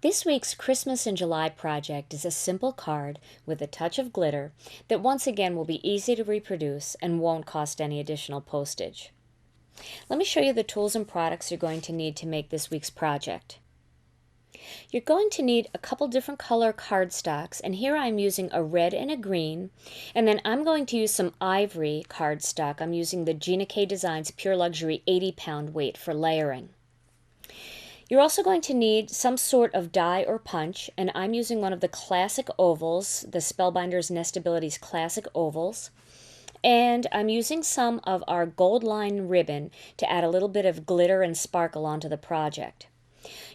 This week's Christmas in July project is a simple card with a touch of glitter that once again will be easy to reproduce and won't cost any additional postage. Let me show you the tools and products you're going to need to make this week's project. You're going to need a couple different color cardstocks, and here I'm using a red and a green, and then I'm going to use some ivory cardstock. I'm using the Gina K Designs Pure Luxury 80-pound weight for layering. You're also going to need some sort of die or punch, and I'm using one of the classic ovals, the Spellbinders Nestabilities Classic Ovals. And I'm using some of our gold line ribbon to add a little bit of glitter and sparkle onto the project.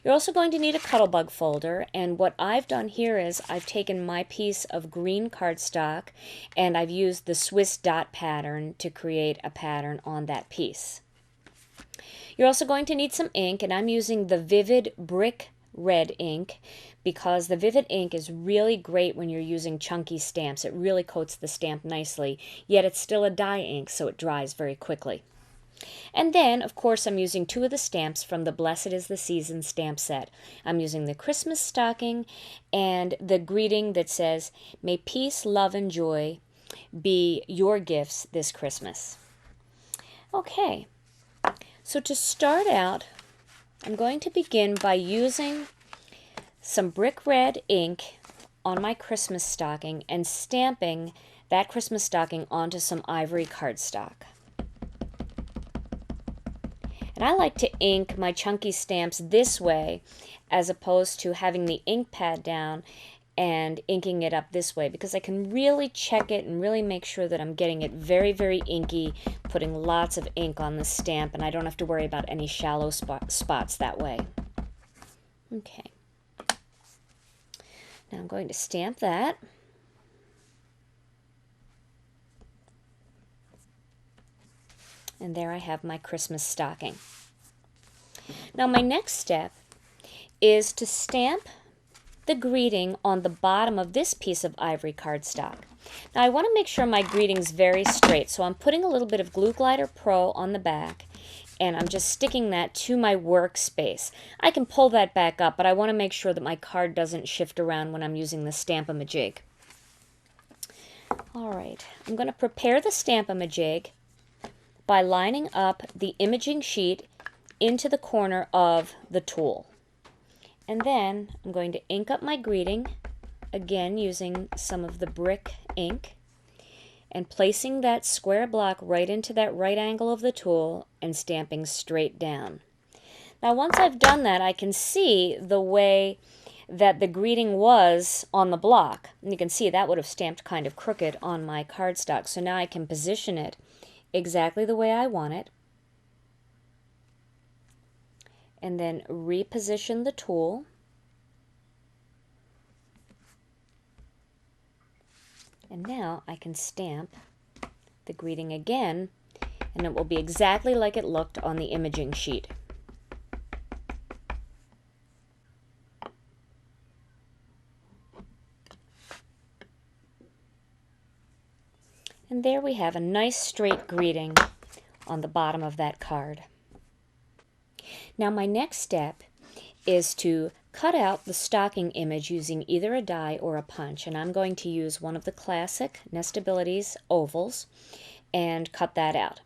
You're also going to need a Cuttlebug folder, and what I've done here is I've taken my piece of green cardstock and I've used the Swiss dot pattern to create a pattern on that piece. You're also going to need some ink, and I'm using the Vivid Brick Red ink because the Vivid ink is really great when you're using chunky stamps. It really coats the stamp nicely, yet it's still a dye ink, so it dries very quickly. And then, of course, I'm using two of the stamps from the Blessed is the Season stamp set. I'm using the Christmas stocking and the greeting that says, "May peace, love, and joy be your gifts this Christmas." Okay. So to start out, I'm going to begin by using some brick red ink on my Christmas stocking and stamping that Christmas stocking onto some ivory cardstock. And I like to ink my chunky stamps this way as opposed to having the ink pad down and inking it up this way, because I can really check it and really make sure that I'm getting it very, very inky, putting lots of ink on the stamp, and I don't have to worry about any shallow spots that way. Okay. Now I'm going to stamp that. And there I have my Christmas stocking. Now my next step is to stamp the greeting on the bottom of this piece of ivory cardstock. Now I want to make sure my greeting's very straight, so I'm putting a little bit of Glue Glider Pro on the back, and I'm just sticking that to my workspace. I can pull that back up, but I want to make sure that my card doesn't shift around when I'm using the Stamp-A-Majig. Alright, I'm going to prepare the Stamp-A-Majig by lining up the imaging sheet into the corner of the tool. And then I'm going to ink up my greeting, again using some of the brick ink, and placing that square block right into that right angle of the tool and stamping straight down. Now once I've done that, I can see the way that the greeting was on the block. And you can see that would have stamped kind of crooked on my cardstock. So now I can position it exactly the way I want it, and then reposition the tool. And now I can stamp the greeting again, and it will be exactly like it looked on the imaging sheet. And there we have a nice straight greeting on the bottom of that card. Now my next step is to cut out the stocking image using either a die or a punch, and I'm going to use one of the classic Nestabilities ovals and cut that out.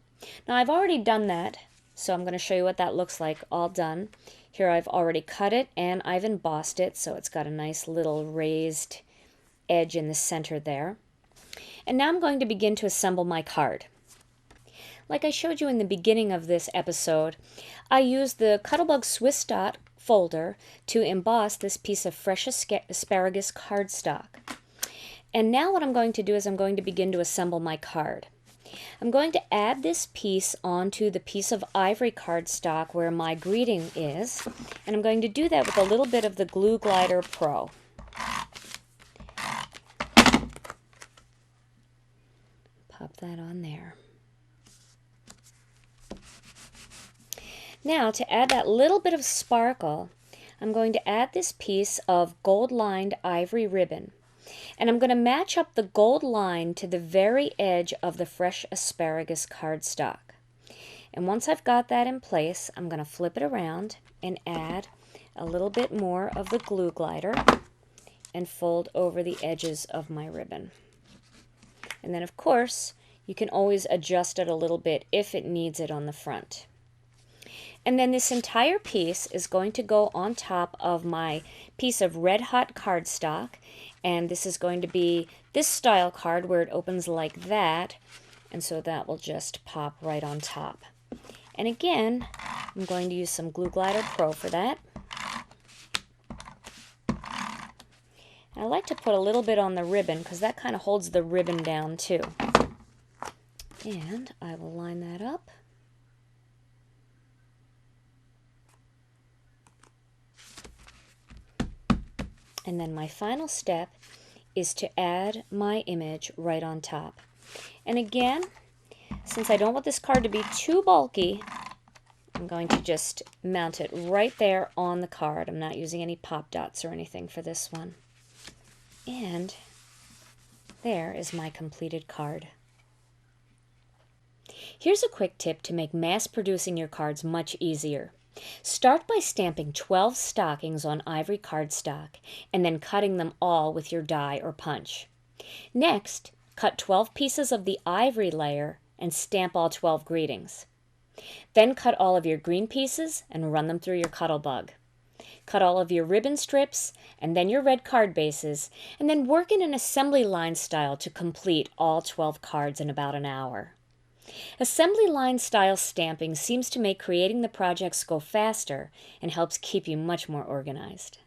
Now I've already done that, so I'm going to show you what that looks like all done. Here I've already cut it and I've embossed it, so it's got a nice little raised edge in the center there. And now I'm going to begin to assemble my card. Like I showed you in the beginning of this episode, I used the Cuttlebug Swiss Dot folder to emboss this piece of fresh asparagus cardstock. And now what I'm going to do is I'm going to begin to assemble my card. I'm going to add this piece onto the piece of ivory cardstock where my greeting is, and I'm going to do that with a little bit of the Glue Glider Pro. Pop that on there. Now, to add that little bit of sparkle, I'm going to add this piece of gold-lined ivory ribbon. And I'm going to match up the gold line to the very edge of the fresh asparagus cardstock. And once I've got that in place, I'm going to flip it around and add a little bit more of the glue glider and fold over the edges of my ribbon. And then, of course, you can always adjust it a little bit if it needs it on the front. And then this entire piece is going to go on top of my piece of red hot cardstock, and this is going to be this style card where it opens like that, and so that will just pop right on top. And again, I'm going to use some Glue Glider Pro for that. I like to put a little bit on the ribbon because that kind of holds the ribbon down too. And I will line that up. And then my final step is to add my image right on top. And again, since I don't want this card to be too bulky, I'm going to just mount it right there on the card. I'm not using any pop dots or anything for this one. And there is my completed card. Here's a quick tip to make mass producing your cards much easier. Start by stamping 12 stockings on ivory cardstock and then cutting them all with your die or punch. Next, cut 12 pieces of the ivory layer and stamp all 12 greetings. Then cut all of your green pieces and run them through your Cuttlebug. Cut all of your ribbon strips and then your red card bases, and then work in an assembly line style to complete all 12 cards in about an hour. Assembly line style stamping seems to make creating the projects go faster and helps keep you much more organized.